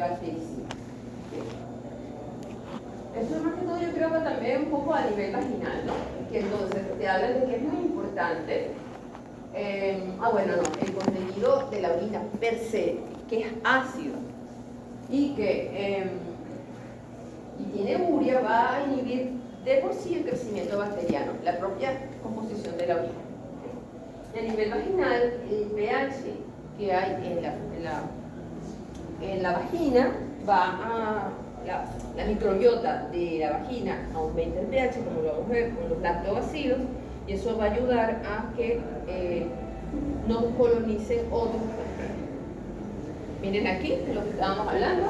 bactericida. Esto es más que todo, yo creo que también un poco a nivel vaginal, ¿no? Que entonces te hablan de que es muy importante. Bueno, no, el contenido de la orina per se, que es ácido y que y tiene urea, va a inhibir de por sí el crecimiento bacteriano, la propia composición de la orina. Y a nivel vaginal, el pH que hay en la vagina va a la microbiota de la vagina aumenta el pH, como lo vamos a ver con los lactobacilos, y eso va a ayudar a que no colonicen otros bacterias. Miren aquí de lo que estábamos hablando.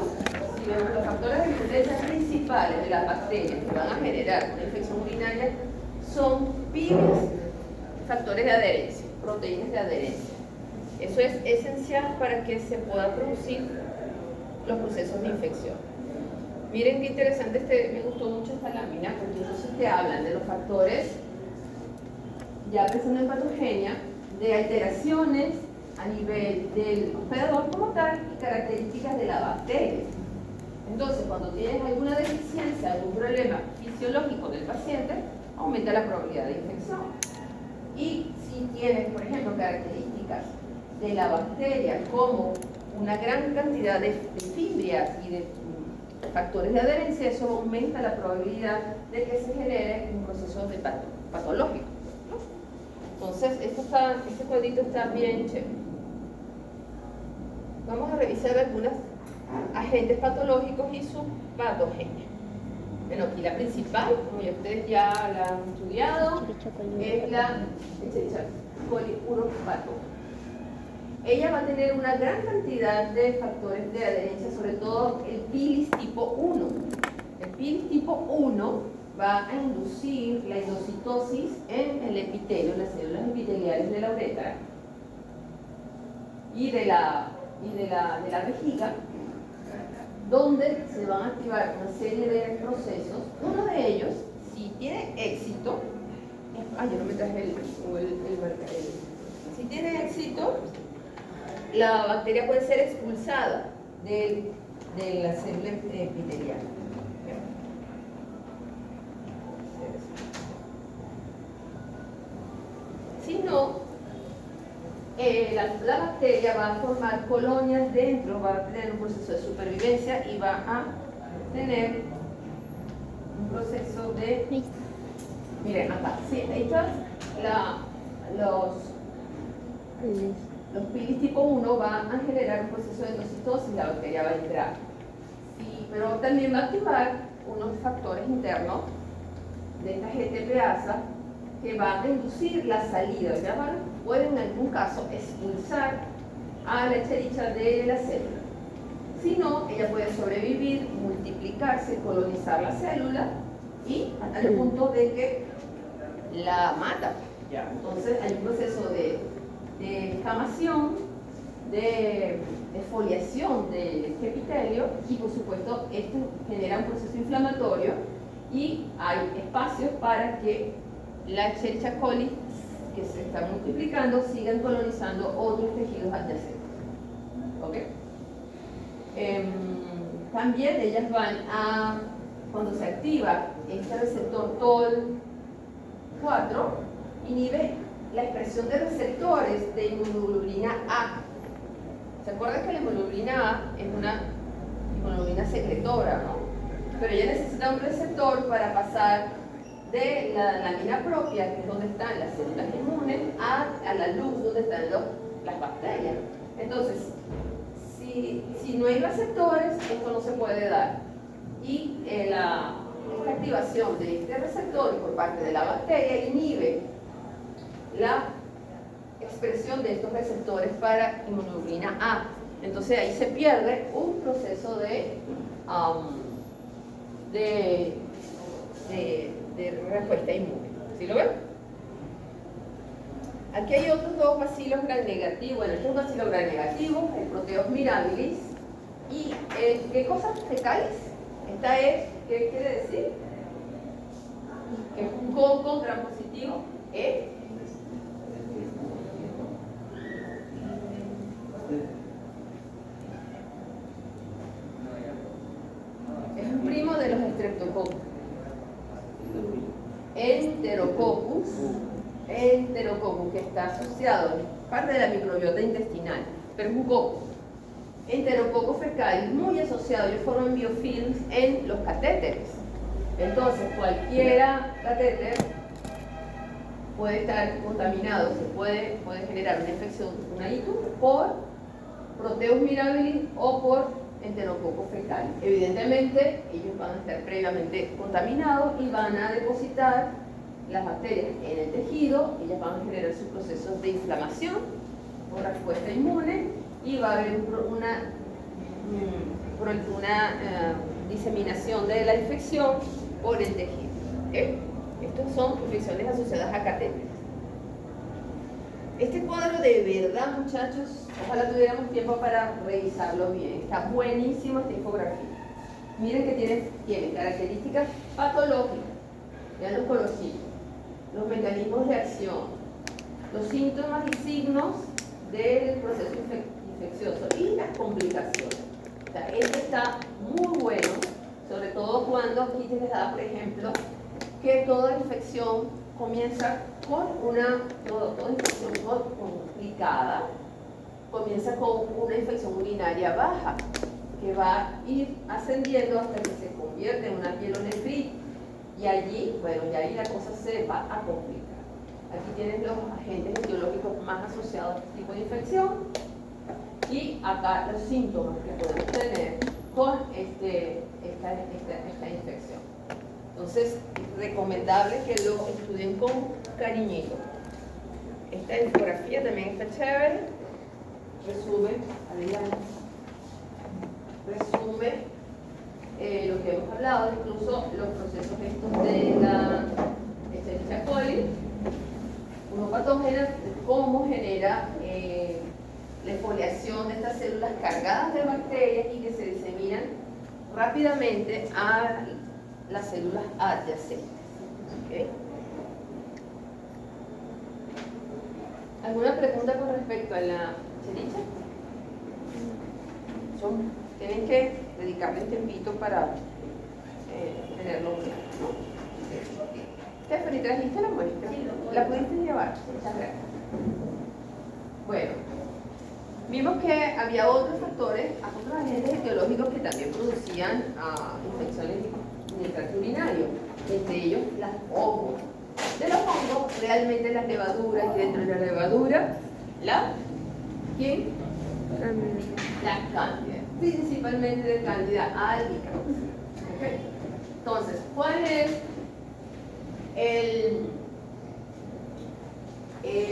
Si vemos los factores de virulencia principales de las bacterias que van a generar una infección urinaria son pibes, factores de adherencia, proteínas de adherencia. Eso es esencial para que se puedan producir los procesos de infección. Miren qué interesante, me gustó mucho esta lámina, porque entonces te hablan de los factores, ya pensando en patogenia, de alteraciones a nivel del hospedador como tal y características de la bacteria. Entonces, cuando tienes alguna deficiencia, algún problema fisiológico del paciente, aumenta la probabilidad de infección. Y si tienes, por ejemplo, características de la bacteria como una gran cantidad de fibrias y de factores de adherencia, eso aumenta la probabilidad de que se genere un proceso de patológico. Entonces, este cuadrito está bien chévere. Vamos a revisar algunos agentes patológicos y su patogenia. Bueno, aquí la principal, como ya ustedes ya la han estudiado, es la Escherichia coli uropato. Ella va a tener una gran cantidad de factores de adherencia, sobre todo el pilis tipo 1. El pilis tipo 1 va a inducir la endocitosis en el epitelio, las células epiteliales de la uretra y de la vejiga, donde se van a activar una serie de procesos. Uno de ellos, si tiene éxito, yo no me traje el marcador. Si tiene éxito, la bacteria puede ser expulsada de la célula epitelial. Si no, la bacteria va a formar colonias dentro, va a tener un proceso de supervivencia y va a tener un proceso de... Miren, acá, sí, estas, los pilis tipo 1 van a generar un proceso de endocitosis, la bacteria va a entrar. Sí, pero también va a activar unos factores internos de esta GTPasa que van a inducir la salida, pueden en algún caso expulsar a la Escherichia de la célula. Si no, ella puede sobrevivir, multiplicarse, colonizar la célula y hasta el punto de que la mata. Entonces hay un proceso de inflamación, de exfoliación del epitelio y por supuesto esto genera un proceso inflamatorio y hay espacios para que la Escherichia coli que se está multiplicando sigan colonizando otros tejidos adyacentes. ¿Ok? También ellas van a, cuando se activa este receptor TOL4, inhibe la expresión de receptores de inmunoglobulina A. ¿Se acuerdan que la inmunoglobulina A es una inmunoglobulina secretora, ¿no? Pero ella necesita un receptor para pasar de la lámina propia, que es donde están las células inmunes, a la luz, donde están las bacterias. Entonces, si no hay receptores, esto no se puede dar. Y esta activación de este receptor por parte de la bacteria inhibe la expresión de estos receptores para inmunoglobulina A. Entonces ahí se pierde un proceso de respuesta inmune. ¿Sí lo ven? Aquí hay otros dos bacilos gram negativos. Bueno, este es un bacilo gram negativo, el Proteus mirabilis. ¿Y qué cosas fecales? Esta es, ¿qué quiere decir? Que es un con gram positivo. Staphylococcus. Enterococcus, que está asociado, parte de la microbiota intestinal, pero es un coco. Enterococcus fecalis, muy asociado, ellos forman biofilms en los catéteres. Entonces, cualquiera catéter puede estar contaminado, se puede generar una infección, una ITU, por Proteus mirabilis o por Enterococcus fecalis. Evidentemente, ellos van a estar previamente contaminados y van a depositar las bacterias en el tejido, ellas van a generar sus procesos de inflamación o respuesta inmune y va a haber una diseminación de la infección por el tejido. Estas son infecciones asociadas a catéteres. Este cuadro de verdad, muchachos, ojalá tuviéramos tiempo para revisarlo bien. Está buenísimo esta infografía. Miren que tiene características patológicas. Vean los colorcitos, los mecanismos de acción, los síntomas y signos del proceso infeccioso y las complicaciones. O sea, este está muy bueno, sobre todo cuando aquí les da, por ejemplo, que toda infección comienza con toda infección complicada, comienza con una infección urinaria baja, que va a ir ascendiendo hasta que se convierte en una pielonefritis. Y allí, bueno, y ahí la cosa se va a complicar. Aquí tienen los agentes etiológicos más asociados a este tipo de infección y acá los síntomas que podemos tener con esta infección. Entonces, es recomendable que lo estudien con cariñito. Esta infografía también está chévere. Resume lo que hemos hablado, incluso los procesos estos de la Escherichia coli, uropatógena, cómo genera la exfoliación de estas células cargadas de bacterias y que se diseminan rápidamente a las células adyacentes. ¿Okay? ¿Alguna pregunta con respecto a la Escherichia? Tienen que dedicarle un tiempito para tenerlo claro, ¿no? Stephanie, ¿trajiste la muestra? Sí, ¿la pudiste llevar? Muchas gracias. Bueno, vimos que había otros factores, otros agentes etiológicos que también producían infecciones en el tracto urinario, entre ellos las hongos. De los hongos, realmente las levaduras, y dentro de la levadura, ¿quién? La cándida, principalmente de cándida albicans. ¿Okay? Entonces, ¿cuál es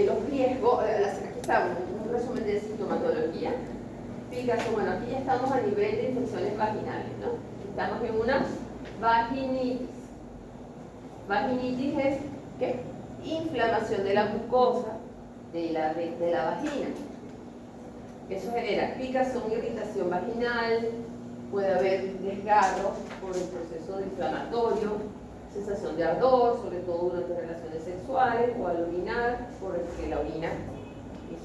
los riesgos? Aquí estamos, un resumen de sintomatología. Fíjate, bueno, aquí ya estamos a nivel de infecciones vaginales, ¿no? Estamos en una vaginitis. Vaginitis es ¿qué? Inflamación de la mucosa de la vagina. Eso genera picazón, irritación vaginal, puede haber desgarros por el proceso inflamatorio, sensación de ardor, sobre todo durante relaciones sexuales o al orinar, porque la orina,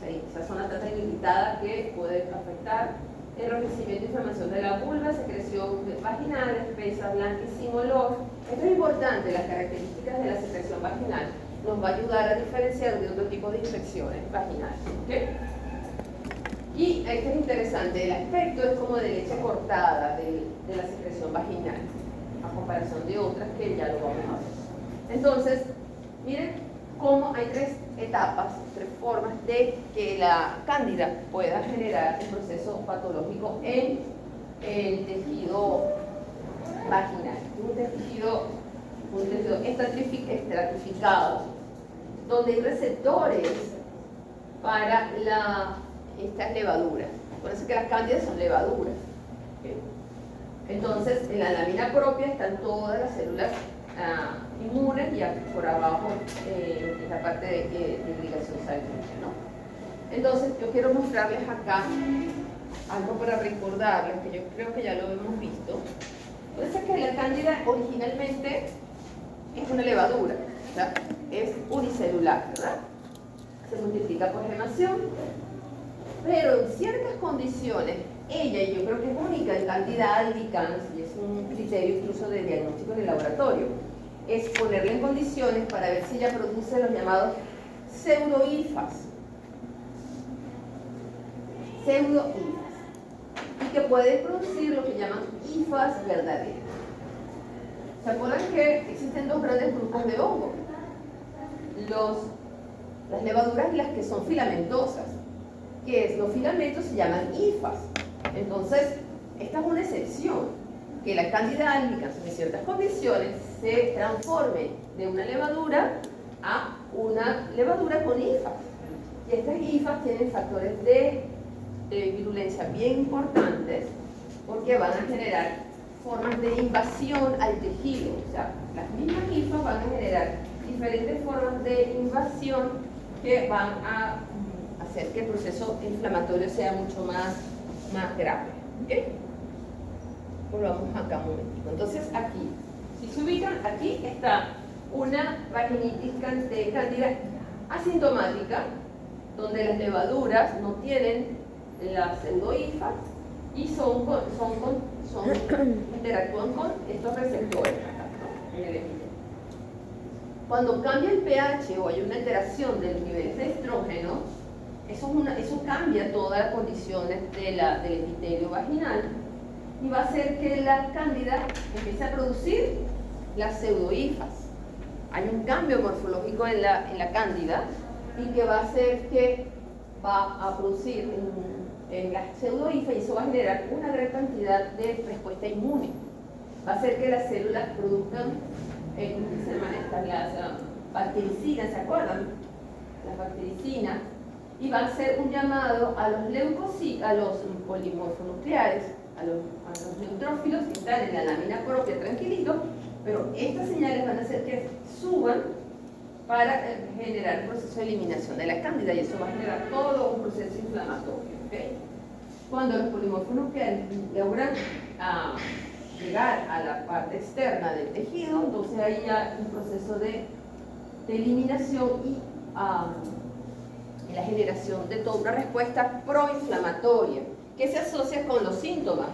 esa zona está tan irritada que puede afectar enrojecimiento e inflamación de la vulva, secreción vaginal, espesa, blanca y sin olor. Esto es importante, las características de la secreción vaginal nos va a ayudar a diferenciar de otro tipo de infecciones vaginales. ¿Okay? Y esto es interesante, el aspecto es como de leche cortada de la secreción vaginal, a comparación de otras que ya lo vamos a ver. Entonces, miren cómo hay tres etapas, tres formas de que la cándida pueda generar un proceso patológico en el tejido vaginal. Un tejido estratificado, donde hay receptores para estas levaduras. Por eso que las cándidas son levaduras. ¿Okay? Entonces, en la lámina propia están todas las células inmunes y por abajo esta parte de irrigación sanguínea, ¿no? Entonces, yo quiero mostrarles acá algo para recordarles, que yo creo que ya lo hemos visto. Entonces, que la cándida originalmente es una levadura, ¿verdad? Es unicelular, ¿verdad? Se multiplica por gemación, pero en ciertas condiciones ella, y yo creo que es única en candida albicans, y es un criterio incluso de diagnóstico en el laboratorio, es ponerla en condiciones para ver si ella produce los llamados pseudo-IFAs. Y que puede producir lo que llaman IFAs verdaderas. ¿Se acuerdan que existen dos grandes grupos de hongos? Las levaduras y las que son filamentosas. Que es, los filamentos se llaman IFAs. Entonces, esta es una excepción, que la Candida albicans en ciertas condiciones se transforme de una levadura a una levadura con IFAs. Y estas IFAs tienen factores de virulencia bien importantes porque van a generar formas de invasión al tejido. O sea, las mismas IFAs van a generar diferentes formas de invasión que van a hacer que el proceso inflamatorio sea mucho más grave. ¿Okay? Volvamos acá un momentito. Entonces aquí, si se ubican, aquí está una vaginitis de cándida asintomática, donde las levaduras no tienen las pseudoifas y interactúan con estos receptores, ¿no? En el epitelio. Cuando cambia el pH o hay una alteración del nivel de estrógeno, eso cambia todas las condiciones del epitelio vaginal y va a hacer que la cándida empiece a producir las pseudoifas. Hay un cambio morfológico en la cándida y que va a hacer que va a producir en las pseudoifas, y eso va a generar una gran cantidad de respuesta inmune. Va a hacer que las células produzcan las bactericinas, ¿se acuerdan? Las bactericinas, y va a hacer un llamado a los leucocitos, a los polimorfonucleares, a los neutrófilos que están en la lámina propia tranquilitos, pero estas señales van a hacer que suban para generar un proceso de eliminación de la cándida, y eso va a generar todo un proceso inflamatorio. ¿Okay? Cuando los polimorfonucleares logran llegar a la parte externa del tejido, entonces hay ya un proceso de eliminación y la generación de toda una respuesta proinflamatoria que se asocia con los síntomas,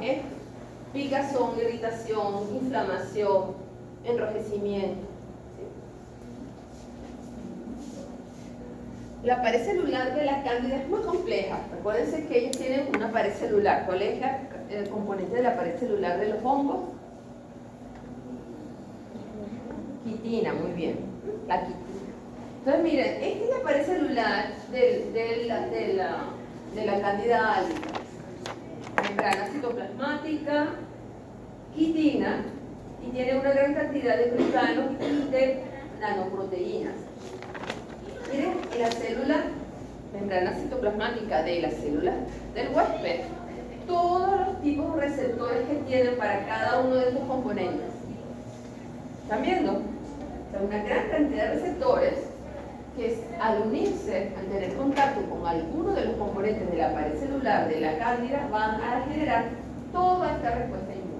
picazón, irritación, inflamación, enrojecimiento. La pared celular de la cándida es muy compleja. Recuérdense que ellos tienen una pared celular. ¿Cuál es el componente de la pared celular de los hongos? Quitina, muy bien. La quitina. Entonces, miren, esta es la pared celular de la cándida albicans. Membrana citoplasmática, quitina, y tiene una gran cantidad de glicanos y de nanoproteínas. Miren, en la célula, membrana citoplasmática de las células del huésped, todos los tipos de receptores que tienen para cada uno de estos componentes. ¿Están viendo? O sea, una gran cantidad de receptores que al unirse, al tener contacto con alguno de los componentes de la pared celular de la cándida, van a generar toda esta respuesta inmune.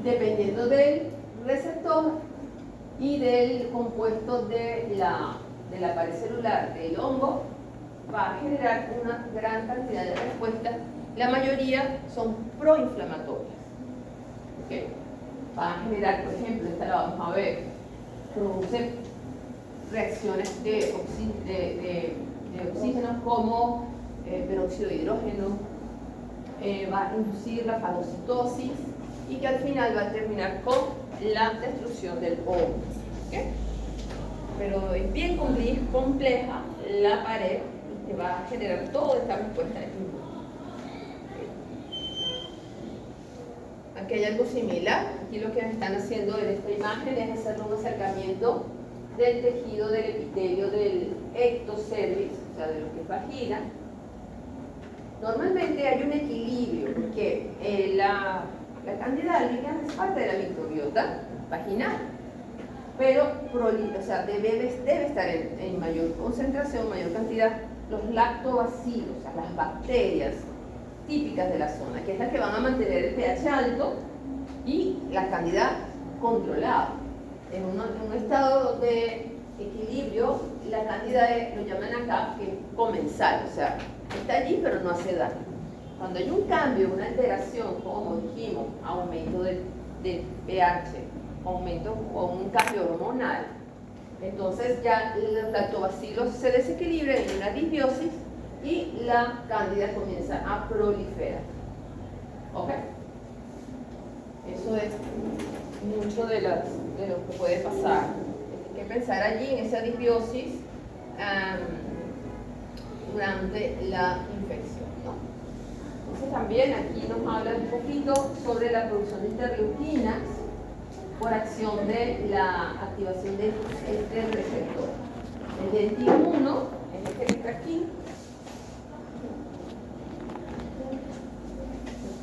Dependiendo del receptor y del compuesto de la pared celular del hongo, va a generar una gran cantidad de respuestas. La mayoría son proinflamatorias. ¿Okay? Va a generar, por ejemplo, esta la vamos a ver, produce reacciones de oxígeno como peróxido de hidrógeno, va a inducir la fagocitosis y que al final va a terminar con la destrucción del hongo. ¿Okay? Pero es bien compleja la pared que va a generar toda esta respuesta inmune. Aquí hay algo similar. Aquí lo que están haciendo en esta imagen es hacer un acercamiento del tejido del epitelio del ectocervix, o sea, de lo que es vagina. Normalmente hay un equilibrio porque la cándida albicans es parte de la microbiota vaginal, pero debe estar en mayor concentración, mayor cantidad, los lactobacilos, o sea, las bacterias típicas de la zona, que es la que van a mantener el pH alto y la cándida controlada. En un estado de equilibrio, la cándida lo llaman acá que es comensal, o sea, está allí pero no hace daño. Cuando hay un cambio, una alteración, como dijimos, aumento del pH, aumento o un cambio hormonal, entonces ya los lactobacilos se desequilibran en una disbiosis y la cándida comienza a proliferar. ¿Ok? Eso es mucho de lo que puede pasar. Hay que pensar allí en esa disbiosis durante la infección, ¿no? Entonces también aquí nos habla un poquito sobre la producción de interleuquinas por acción de la activación de este receptor. El 21 es este que está aquí.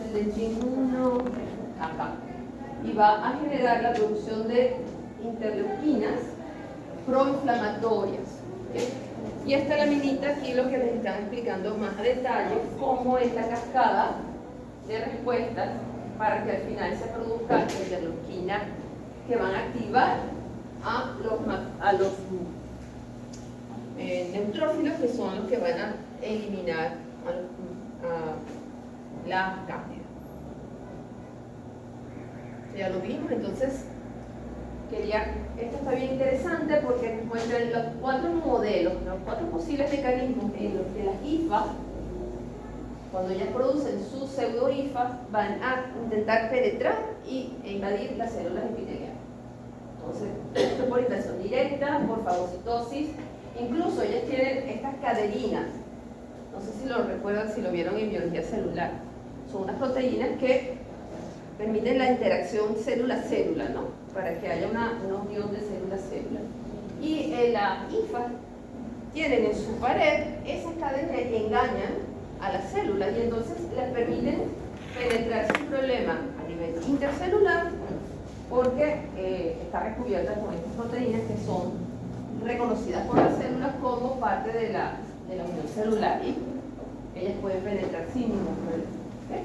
El 21 acá. Y va a generar la producción de interleuquinas proinflamatorias. ¿Okay? Y esta laminita aquí lo que les están explicando más a detalle cómo es la cascada de respuestas para que al final se produzca interleuquinas que van a activar a los neutrófilos, que son los que van a eliminar a la cándida. Ya lo vimos, entonces esto está bien interesante porque nos muestran los 4 modelos, los 4 posibles mecanismos en los que las hifas, cuando ellas producen sus pseudohifas, van a intentar penetrar e invadir las células epiteliales. Entonces, por invasión directa, por fagocitosis, incluso ellas tienen estas cadeninas, no sé si lo recuerdan, si lo vieron en biología celular, son unas proteínas que permiten la interacción célula-célula, ¿no? Para que haya una unión de célula-célula. Y las hifas tienen en su pared esas cadenas que engañan a las células y entonces les permiten penetrar sin problema a nivel intercelular porque está recubierta con estas proteínas que son reconocidas por las células como parte de la unión celular y ellas pueden penetrar sin ningún problema. ¿Okay?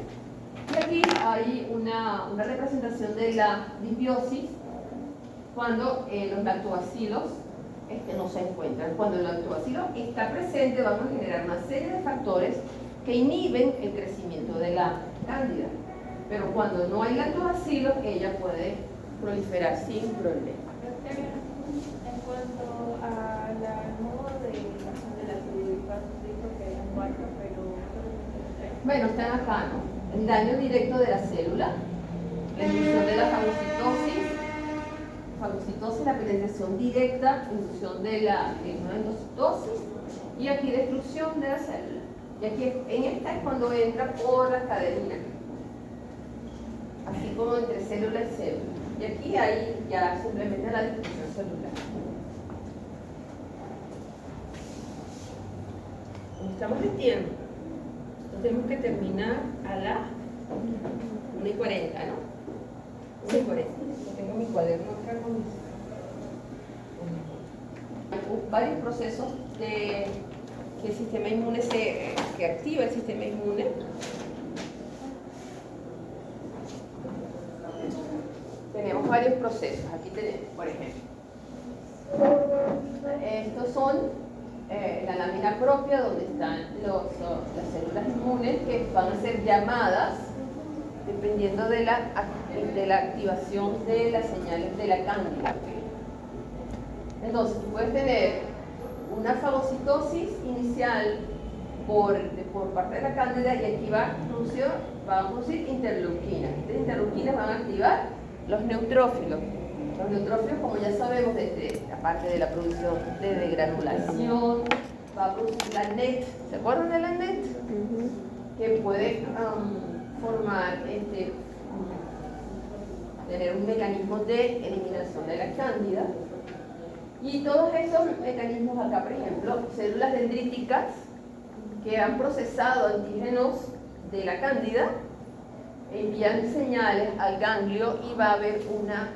Y aquí hay una representación de la disbiosis cuando los lactobacilos no se encuentran. Cuando el lactobacilo está presente, vamos a generar una serie de factores que inhiben el crecimiento de la cándida. Pero cuando no hay lactobacilos, ella puede proliferar sin problema. En cuanto al modo de las hifas, dijo que eran 4, pero... Bueno, están acá, ¿no? El daño directo de la célula, la inducción de la fagocitosis, la penetración directa, inducción de la endocitosis y aquí destrucción de la célula. Y aquí en esta es cuando entra por la cadena, así como entre célula y célula. Y aquí hay ya simplemente la destrucción celular. Estamos de tiempo. Tenemos que terminar a las 1:40, ¿no? 1:40. Yo tengo mi cuaderno acá con mis... Hay varios procesos que el sistema inmune que activa el sistema inmune. Tenemos varios procesos. Aquí tenemos, por ejemplo, estos son la lámina propia donde están las células inmunes que van a ser llamadas dependiendo de la activación de las señales de la cándida. Entonces, puedes tener una fagocitosis inicial por parte de la cándida y aquí van a producir interleuquinas. Estas interleuquinas van a activar los neutrófilos. Los neutrófilos, como ya sabemos, aparte de la producción de degranulación, va a producir la NET. ¿Se acuerdan de la NET? Que puede formar, tener un mecanismo de eliminación de la cándida. Y todos esos mecanismos acá, por ejemplo, células dendríticas que han procesado antígenos de la cándida, envían señales al ganglio y va a haber una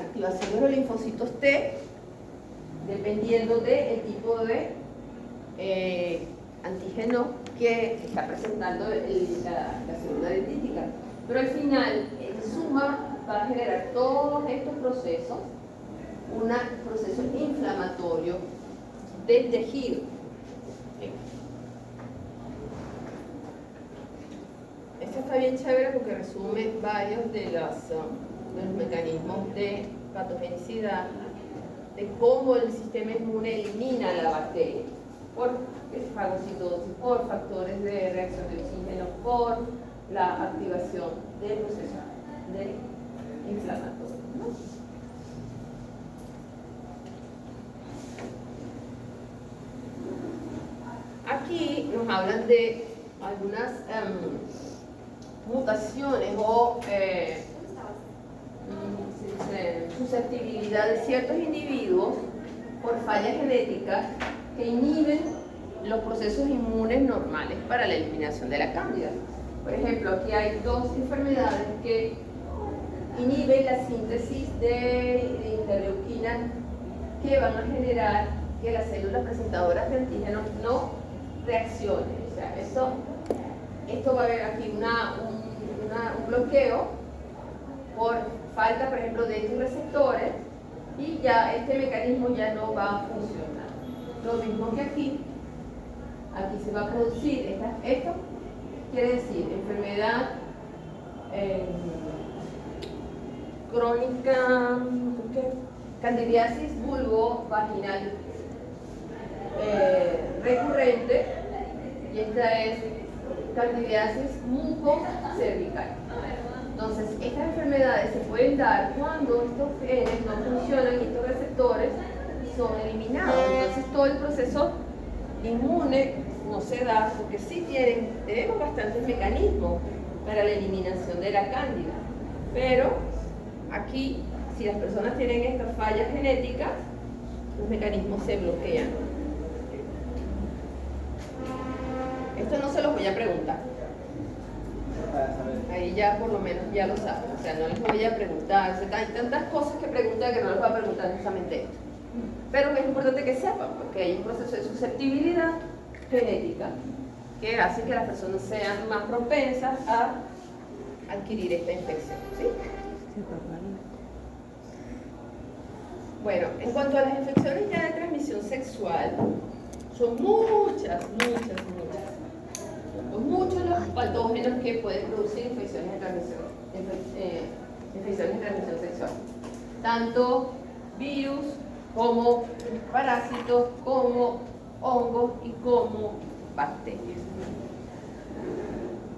activación de los linfocitos T dependiendo del tipo de antígeno que está presentando la célula dendrítica. Pero al final, en suma, va a generar todos estos procesos, un proceso inflamatorio del tejido. Esto está bien chévere porque resume varios de los mecanismos de patogenicidad, de cómo el sistema inmune elimina la bacteria por fagocitosis, por factores de reacción de oxígeno, por la activación del proceso de inflamatorio, ¿no? Aquí nos hablan de algunas mutaciones o susceptibilidad de ciertos individuos por fallas genéticas que inhiben los procesos inmunes normales para la eliminación de la cándida. Por ejemplo, aquí hay dos enfermedades que inhiben la síntesis de interleuquina que van a generar que las células presentadoras de antígenos no reaccionen. O sea, esto va a haber aquí un bloqueo por falta, por ejemplo, de estos receptores, y ya este mecanismo ya no va a funcionar. Lo mismo que aquí se va a producir esto quiere decir enfermedad crónica, candidiasis vulvovaginal recurrente, y esta es candidiasis mucocervical. Entonces, estas enfermedades se pueden dar cuando estos genes no funcionan y estos receptores son eliminados. Entonces, todo el proceso inmune no se da porque sí tenemos bastantes mecanismos para la eliminación de la cándida. Pero aquí, si las personas tienen estas fallas genéticas, los mecanismos se bloquean. Esto no se los voy a preguntar. Ahí ya por lo menos ya lo saben. O sea, no les voy a preguntar. Hay tantas cosas que preguntar que no les voy a preguntar justamente esto. Pero es importante que sepan, porque hay un proceso de susceptibilidad genética que hace que las personas sean más propensas a adquirir esta infección, ¿sí? Bueno, en cuanto a las infecciones ya de transmisión sexual, son muchos los patógenos que pueden producir infecciones de transmisión sexual. Tanto virus como parásitos, como hongos y como bacterias.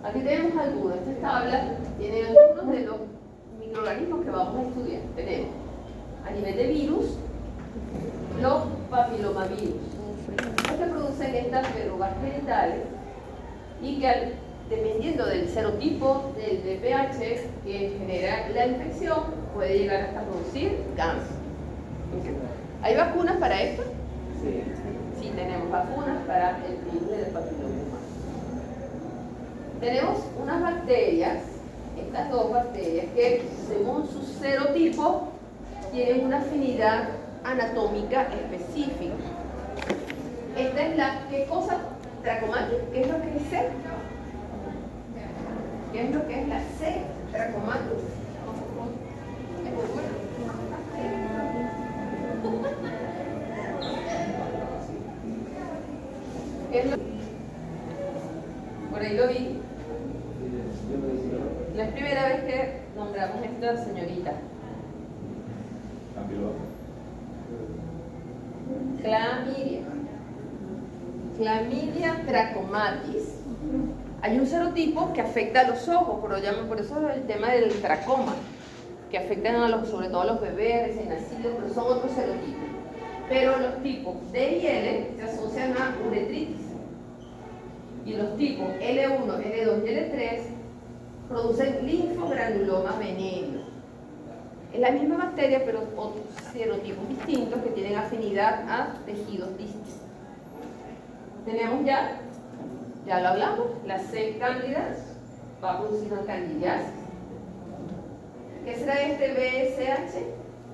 Aquí tenemos algunos. Estas tablas tienen algunos de los microorganismos que vamos a estudiar. Tenemos a nivel de virus los papilomavirus. Estos producen estas verrugas genitales y que dependiendo del serotipo del VPH que genera la infección puede llegar hasta producir cáncer. ¿Hay vacunas para esto? Sí. Sí, tenemos vacunas para el virus del papiloma humano. Tenemos unas bacterias, estas dos bacterias, que según su serotipo tienen una afinidad anatómica específica. Esta es la, ¿qué cosa? Trachomatis, ¿qué es lo que es C? ¿Qué es lo que es la C? Trachomatis. ¿Qué es lo? Por ahí lo vi. No es primera vez que nombramos a esta señorita. Clamidia. Clamidia trachomatis. Hay un serotipo que afecta a los ojos, por eso el tema del tracoma, que afectan sobre todo a los bebés recién nacidos, pero son otros serotipos. Pero los tipos D y L se asocian a uretritis. Y los tipos L1, L2 y L3 producen linfogranulomas venéreos. Es la misma bacteria, pero otros serotipos distintos que tienen afinidad a tejidos distintos. Tenemos ya lo hablamos, la C. candida va a producir una candidiasis. ¿Qué será este VSH?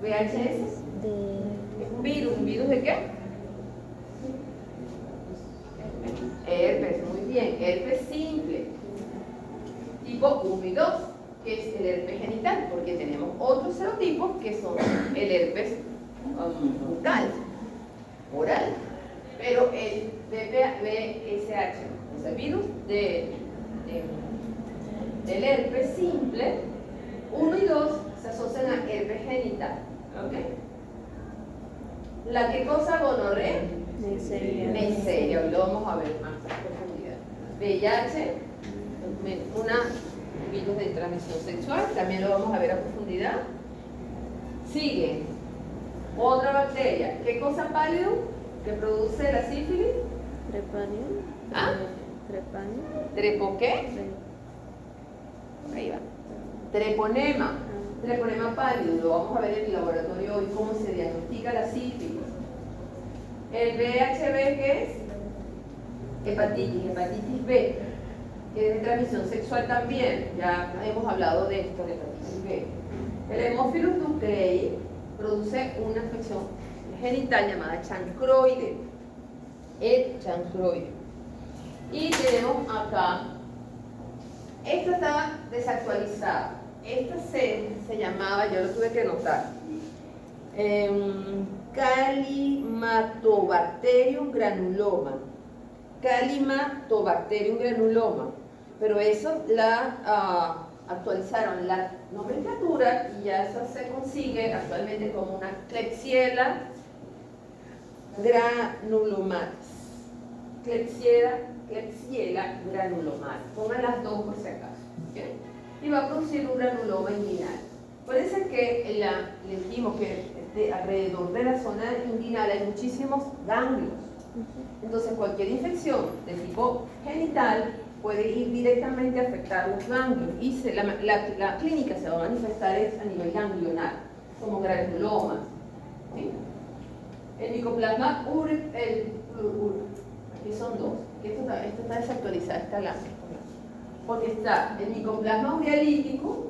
¿VHS? ¿Un virus? ¿Un virus de qué? Herpes, muy bien, herpes simple. Tipo 1 y 2, que es el herpes genital, porque tenemos otros serotipos que son el herpes bucal, oral Pero el VSH, o sea, el virus del herpes simple, 1 y 2 se asocian a herpes genital. ¿Ok? ¿La qué cosa? Gonorrea. Neisseria, hoy lo vamos a ver más a profundidad. VIH, una virus de transmisión sexual, también lo vamos a ver a profundidad. Sigue otra bacteria. ¿Qué cosa pálido que produce la sífilis? Trepanio. ¿Ah? Trepanio. ¿Trepo qué? Ahí va. Treponema. Treponema pálido, lo vamos a ver en el laboratorio hoy cómo se diagnostica la sífilis. El VHB, ¿qué es? Hepatitis B, que es de transmisión sexual también, ya hemos hablado de esto, de hepatitis B. El Haemophilus ducreyi produce una infección genital llamada chancroide, el chancroide. Y tenemos acá, esta está desactualizada, esta se llamaba, yo lo tuve que anotar, Calimactobacterium granuloma. Calimactobacterium granuloma. Pero eso la actualizaron la nomenclatura y ya eso se consigue actualmente como una Klebsiella granulomatis. Klebsiella granulomatis. Pongan las dos por si acaso. ¿Okay? Y va a producir un granuloma inguinal. Parece que le dijimos que alrededor de la zona inguinal hay muchísimos ganglios. Entonces cualquier infección de tipo genital puede ir directamente a afectar los ganglios y la clínica se va a manifestar a nivel ganglionar, como granulomas. ¿Sí? El micoplasma aquí son dos, esto está desactualizado, esta lámina, porque está el micoplasma urealítico,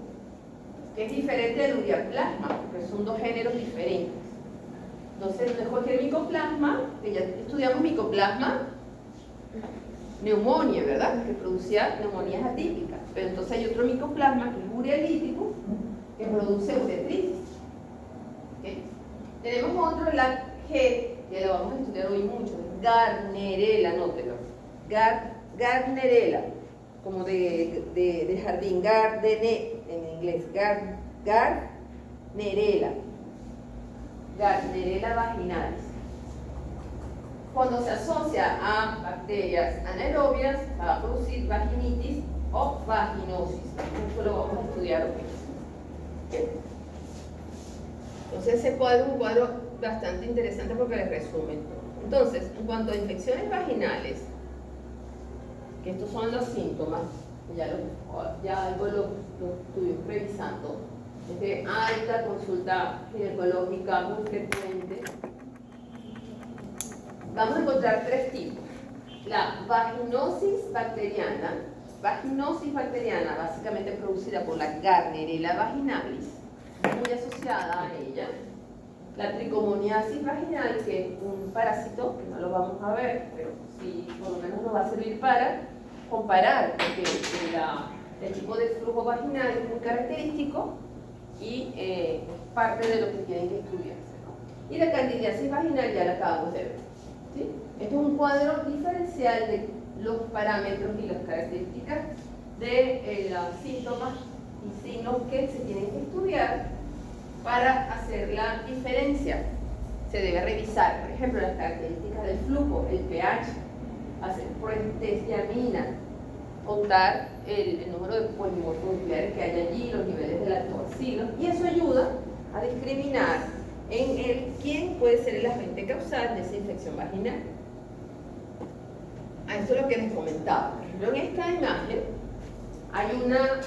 que es diferente del ureaplasma, porque son dos géneros diferentes. Entonces, dejo aquí el micoplasma, que ya estudiamos micoplasma, neumonía, ¿verdad? Que producía neumonías atípicas. Pero entonces hay otro micoplasma, que es urealítico, que produce uretritis. ¿Okay? Tenemos otro, la G, que lo vamos a estudiar hoy mucho, Gardnerella, anótelo. Gardnerella, como de jardín, Gardene, en inglés, Gardnerella. Gardnerella vaginalis. Cuando se asocia a bacterias anaerobias, va a producir vaginitis o vaginosis. Esto lo vamos a estudiar hoy. Entonces ese cuadro es un cuadro bastante interesante porque les resume todo. Entonces, en cuanto a infecciones vaginales, que estos son los síntomas, ya algo lo estuvimos revisando, es de alta consulta ginecológica muy frecuente. Vamos a encontrar tres tipos. La vaginosis bacteriana, básicamente producida por la Gardnerella vaginalis, muy asociada a ella. La tricomoniasis vaginal, que es un parásito, que no lo vamos a ver, pero sí, por lo menos nos va a servir para comparar, porque el tipo de flujo vaginal es muy característico y es parte de lo que tienen que estudiarse, ¿no? Y la candidiasis vaginal ya la acabamos de ver, ¿sí? Esto es un cuadro diferencial de los parámetros y las características de los síntomas y signos que se tienen que estudiar para hacer la diferencia. Se debe revisar, por ejemplo, las características del flujo, el pH, hacer pruebas de test de amina, contar el número de polimorfos nucleares que hay allí, los niveles de lactobacilos, y eso ayuda a discriminar en quién puede ser el agente causal de esa infección vaginal. Esto es lo que les comentaba. Por ejemplo, en esta imagen hay una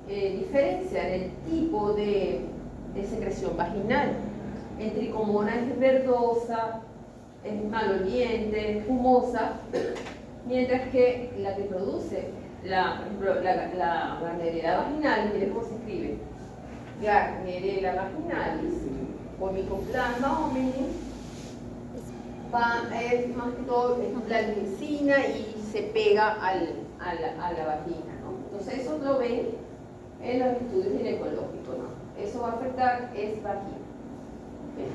diferencia en el tipo de secreción vaginal. El tricomona es verdosa, es maloliente, es fumosa, mientras que la que produce la Gardnerella vaginalis, miren cómo se escribe, Gardnerella vaginalis o Mycoplasma hominis, es más que todo es blanquecina y se pega a la vagina, ¿no? Entonces eso lo ven en los estudios ginecológicos, ¿no? Eso va a afectar es vagina. ¿Okay?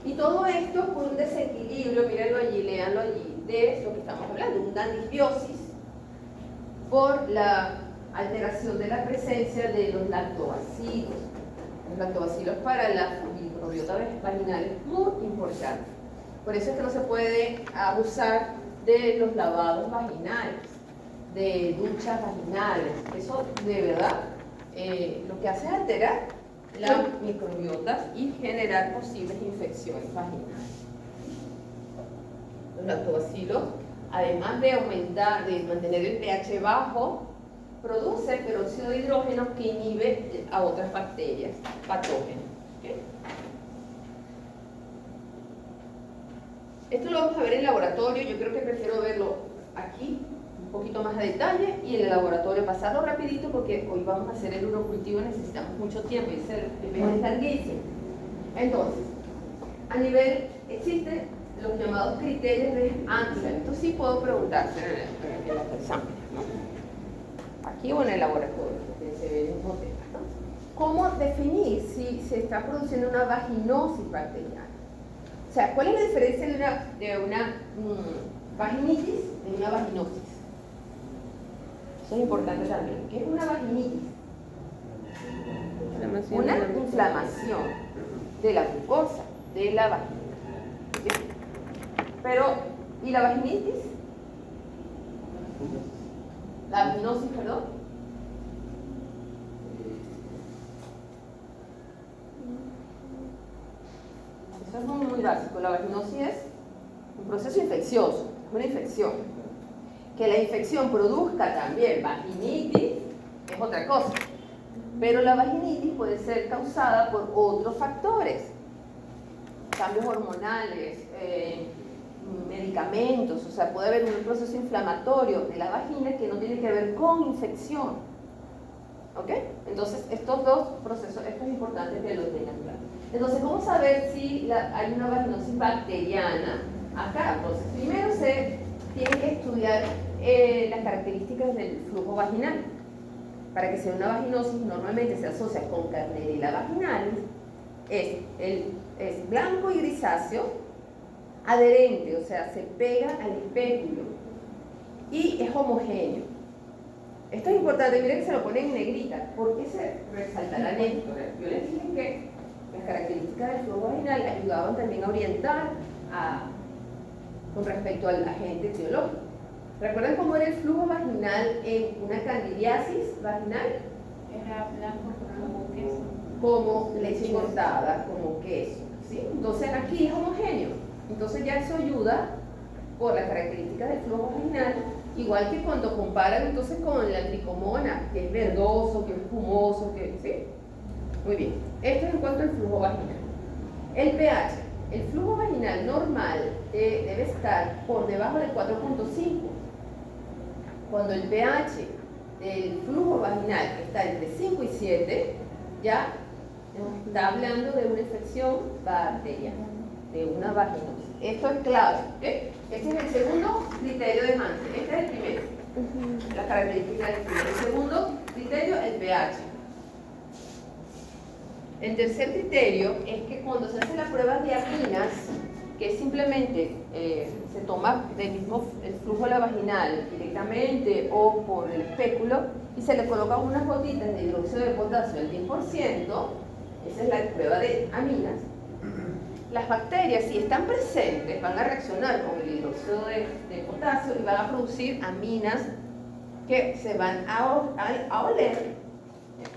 Y todo esto por un desequilibrio, mírenlo allí, léanlo allí, de lo que estamos hablando, una disbiosis por la alteración de la presencia de los lactobacilos. Los lactobacilos para la microbiota vaginal es muy importante. Por eso es que no se puede abusar de los lavados vaginales, de duchas vaginales. Eso de verdad lo que hace es alterar las microbiotas y generar posibles infecciones vaginales. Los lactobacilos, además de aumentar, de mantener el pH bajo, produce peróxido de hidrógeno que inhibe a otras bacterias patógenas. ¿Okay? Esto lo vamos a ver en laboratorio. Yo creo que prefiero verlo aquí un poquito más a detalle y en el laboratorio pasarlo rapidito porque hoy vamos a hacer el urocultivo, necesitamos mucho tiempo y es larguísimo. Entonces, a nivel, existen los llamados criterios de Ansel. Esto sí puedo preguntarse en los exámenes, ¿no? Aquí o en el laboratorio, que se ve el mismo tema, ¿no? ¿Cómo definir si se está produciendo una vaginosis bacteriana? O sea, ¿cuál es la diferencia de una vaginitis de una vaginosis? Eso es importante también. ¿Qué es una vaginitis? Una inflamación de la mucosa de la vagina. ¿Sí? Pero, ¿y la vaginitis? La vaginosis, perdón. Eso es muy básico. La vaginosis es un proceso infeccioso, es una infección. Que la infección produzca también vaginitis es otra cosa. Pero la vaginitis puede ser causada por otros factores. Cambios hormonales, medicamentos, o sea, puede haber un proceso inflamatorio de la vagina que no tiene que ver con infección. ¿Ok? Entonces, estos dos procesos, esto es importante que lo tengan claro. Entonces, ¿cómo saber si hay una vaginosis bacteriana acá? Entonces, primero se tiene que estudiar las características del flujo vaginal. Para que sea una vaginosis, normalmente se asocia con Candidela vaginalis, es blanco y grisáceo, adherente, o sea, se pega al espéculo y es homogéneo. Esto es importante, miren que se lo ponen en negrita. ¿Por qué se resaltará en esto? Yo les dije que las características del flujo vaginal ayudaban también a orientar con respecto al agente etiológico. ¿Recuerdan cómo era el flujo vaginal en una candidiasis vaginal? Era blanco como queso. Como leche cortada, como queso, ¿sí? Entonces aquí es homogéneo. Entonces ya eso ayuda por las características del flujo vaginal, igual que cuando comparan entonces con la tricomona, que es verdoso, que es espumoso, que, ¿sí? Muy bien. Esto es en cuanto al flujo vaginal. El pH. El flujo vaginal normal debe estar por debajo de 4.5. Cuando el pH del flujo vaginal está entre 5 y 7, ya está hablando de una infección bacteriana, de una vaginosis. Esto es clave. ¿Okay? Este es el segundo criterio de Hansen. Este es el primero. La característica del primero. El segundo criterio, el pH. El tercer criterio es que cuando se hacen las pruebas de aminas, que simplemente se toma del mismo el flujo de la vaginal directamente o por el espéculo y se le colocan unas gotitas de hidróxido de potasio al 10%, esa es la prueba de aminas. Las bacterias, si están presentes, van a reaccionar con el hidróxido de potasio y van a producir aminas que se van a oler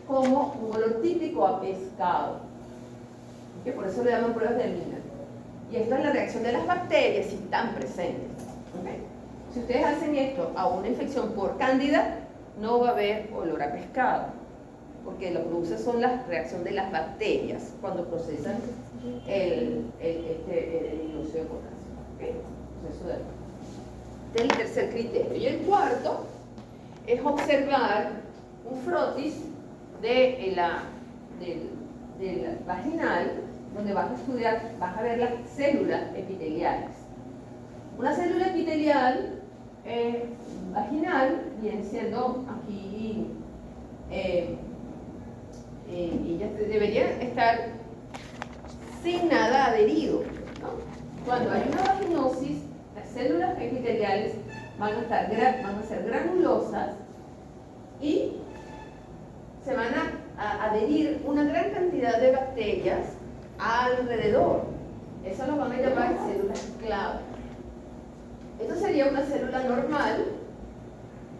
como un olor típico a pescado. ¿Okay? Por eso le llaman pruebas de aminas. Y esta es la reacción de las bacterias si están presentes. ¿Okay? Si ustedes hacen esto a una infección por cándida, no va a haber olor a pescado, porque lo que produce son la reacción de las bacterias cuando procesan el hidróxido de potasio. ¿Okay? Proceso este es el tercer criterio. Y el cuarto es observar un frotis de la vaginal, donde vas a estudiar, vas a ver las células epiteliales. Una célula epitelial vaginal viene siendo aquí, ella debería estar sin nada adherido, ¿no? Cuando hay una vaginosis, las células epiteliales van a ser granulosas y se van a adherir una gran cantidad de bacterias alrededor. Eso lo van a llamar células clave. Esto sería una célula normal,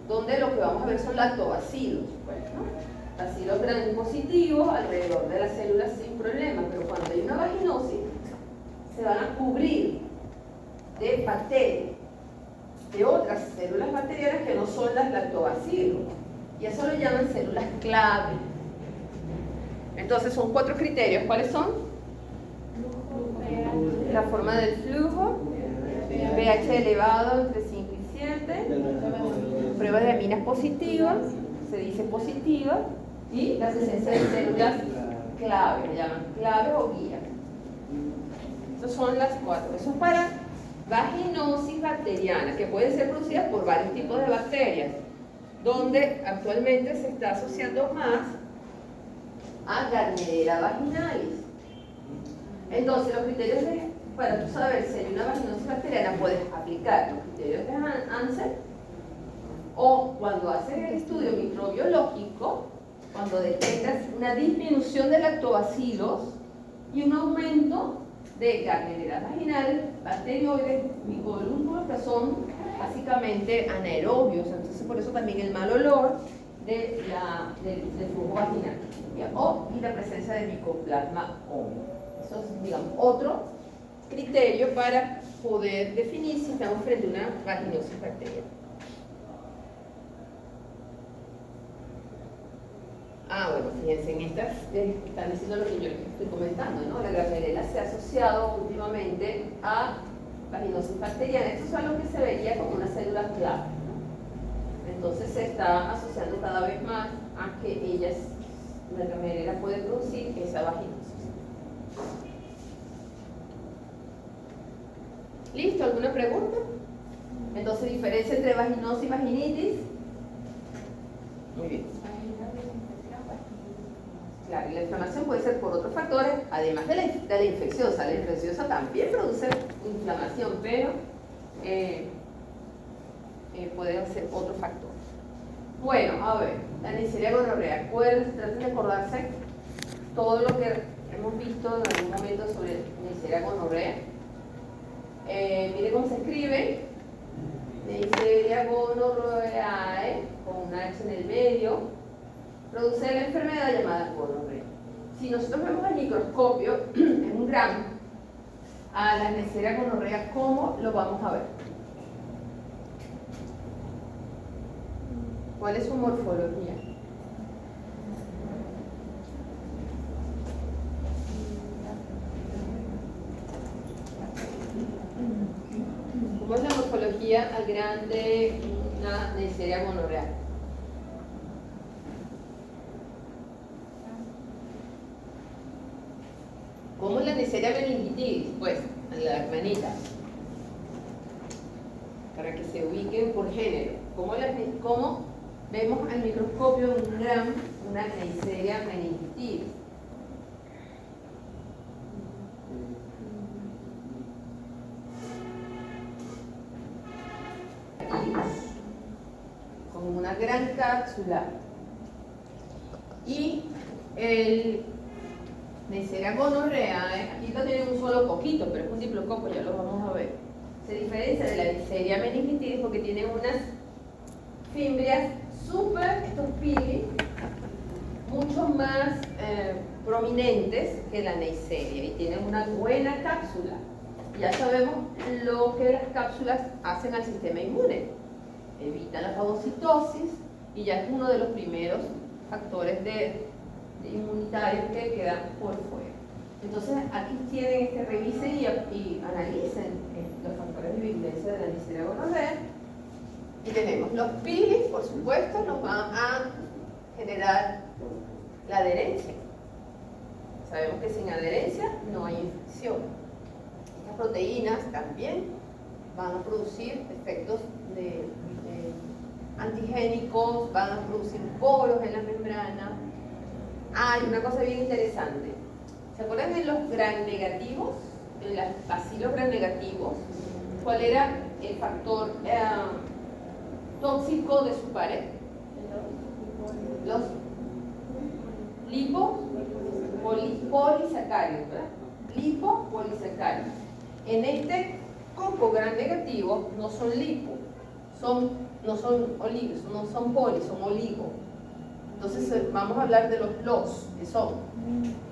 donde lo que vamos a ver son lactobacilos, pues, ¿no? Bacilos gram positivos alrededor de las células sin problema, pero cuando hay una vaginosis, se van a cubrir de bacterias, de otras células bacterianas que no son las lactobacilos, y eso lo llaman células clave. Entonces son 4 criterios. ¿Cuáles son? La forma del flujo, pH elevado entre 5 y 7, prueba de aminas positivas, se dice positiva, y la presencia de células clave, se llaman clave o guía. Esas son las 4. Eso es para vaginosis bacteriana, que puede ser producida por varios tipos de bacterias, donde actualmente se está asociando más a Gardnerella vaginalis. Entonces, los criterios para tú saber si hay una vaginosis bacteriana, puedes aplicar los criterios de Ansel, o cuando haces el estudio microbiológico, cuando detectas una disminución de lactobacilos y un aumento de Gardnerella vaginalis, bacterioides, micolúnculos, que son básicamente anaerobios. Entonces, por eso también el mal olor del flujo vaginal, y la presencia de micoplasma ómeo. Eso es, digamos, otro criterio para poder definir si estamos frente a una vaginosis bacteriana. Bueno, fíjense, en estas están diciendo lo que yo les estoy comentando, ¿no? La Gardnerella se ha asociado últimamente a vaginosis bacteriana. Esto es algo que se vería como una célula clave, ¿no? Entonces se está asociando cada vez más a que la Gardnerella puede producir esa vaginosis. ¿Listo? ¿Alguna pregunta? Entonces, diferencia entre vaginosis y vaginitis. Muy bien. Claro, y la inflamación puede ser por otros factores, además de la infecciosa. La infecciosa también produce inflamación, pero puede ser otro factor. Bueno, a ver, la Neisseria gonorrea. Traten de acordarse todo lo que hemos visto en algún momento sobre Neisseria gonorrea. Mire cómo se escribe. Neisseria gonorrhoeae, con una H en el medio. Produce la enfermedad llamada gonorrea. Si nosotros vemos al microscopio en un gramo a la Neisseria gonorrea, ¿cómo lo vamos a ver? ¿Cuál es su morfología? ¿Cómo es la morfología al grande una Neisseria gonorrea? ¿Cómo es la Neisseria meningitis? Pues, la hermanita. Para que se ubiquen por género. ¿Cómo vemos al microscopio en un gramo una Neisseria meningitis? Con una gran cápsula. Y el Neisseria gonorrea, aquí lo tienen un solo coquito, pero es un diplococo, ya lo vamos a ver. Se diferencia de la Neisseria meningitis porque tiene unas fimbrias estos pili, mucho más prominentes que la Neisseria, y tienen una buena cápsula. Ya sabemos lo que las cápsulas hacen al sistema inmune. Evitan la fagocitosis y ya es uno de los primeros factores inmunitarios que quedan por fuera. Entonces aquí tienen revisen y analicen los factores de virulencia de la Neisseria gonorrea. Y tenemos los pilis, por supuesto, nos van a generar la adherencia. Sabemos que sin adherencia no hay infección. Estas proteínas también van a producir efectos antigénicos, van a producir poros en la membrana. Hay una cosa bien interesante. ¿Se acuerdan de los gram negativos en los bacilos gramnegativos, ¿cuál era el factor tóxico de su pared? Los lipopolisacáridos, ¿verdad? Lipopolisacáridos. En este grupo gram negativo no son lipo, no son oligos, no son poli, son oligo. Entonces vamos a hablar de los que son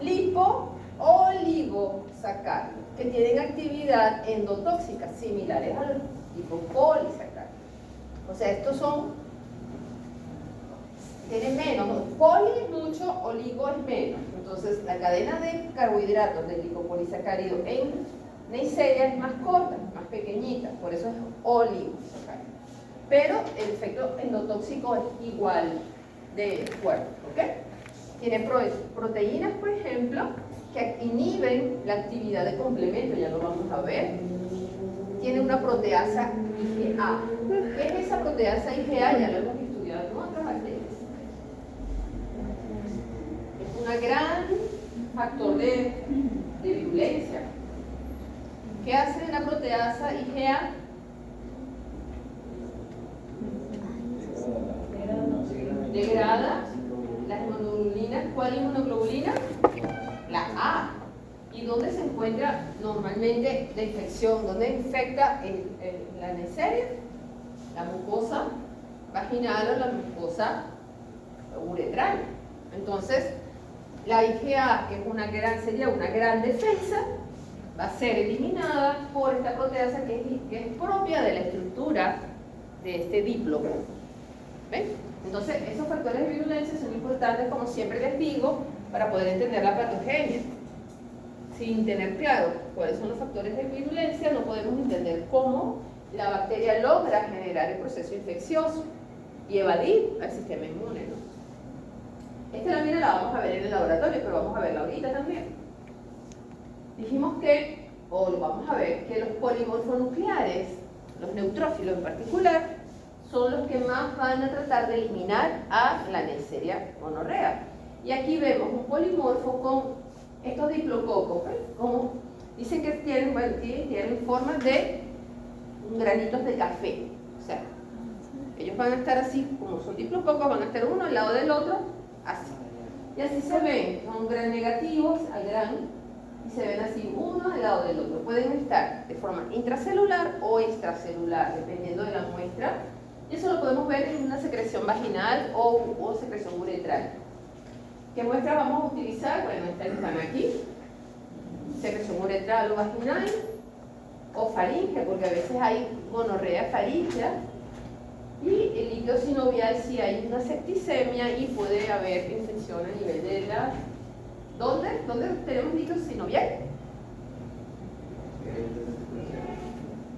lipo-oligosacáridos, que tienen actividad endotóxica similares a los lipopolisacáridos. O sea, estos tienen menos, poli es mucho, oligo es menos. Entonces la cadena de carbohidratos del lipopolisacárido en Neisseria es más corta, más pequeñita, por eso es oligosacárido. Pero el efecto endotóxico es igual de fuerte, ¿ok? Tiene proteínas, por ejemplo, que inhiben la actividad de complemento, ya lo vamos a ver. Tiene una proteasa IgA. ¿Qué es esa proteasa IgA? Ya lo hemos estudiado en otras materias. Es un gran factor de virulencia. ¿Qué hace la proteasa IgA? Degrada las inmunoglobulinas. ¿Cuál inmunoglobulina? La A. ¿Y dónde se encuentra normalmente la infección? ¿Dónde infecta la Neisseria? La mucosa vaginal o la mucosa uretral. Entonces, la IgA, que es sería una gran defensa, va a ser eliminada por esta proteasa que es propia de la estructura de este díplomo. ¿Ven? Entonces, esos factores de virulencia son importantes, como siempre les digo, para poder entender la patogenia. Sin tener claro cuáles son los factores de virulencia, no podemos entender cómo la bacteria logra generar el proceso infeccioso y evadir al sistema inmune, ¿no? Esta lámina la vamos a ver en el laboratorio, pero vamos a verla ahorita también. Dijimos que, o lo vamos a ver, que los polimorfonucleares, los neutrófilos en particular, son los que más van a tratar de eliminar a la Neisseria gonorrea. Y aquí vemos un polimorfo con estos diplococos, ¿ves? Como dicen que tienen formas de granitos de café. O sea, ellos van a estar así, como son diplococos, van a estar uno al lado del otro, así. Y así se ven, son gram negativos al gran, y se ven así uno al lado del otro. Pueden estar de forma intracelular o extracelular, dependiendo de la muestra. Y eso lo podemos ver en una secreción vaginal o secreción uretral. ¿Qué muestras vamos a utilizar? Bueno, estas están aquí. Secreción uretral o vaginal, o faringe, porque a veces hay gonorrea faríngea. Y el líquido sinovial, si hay una septicemia y puede haber infección a nivel de la... ¿Dónde tenemos líquido sinovial?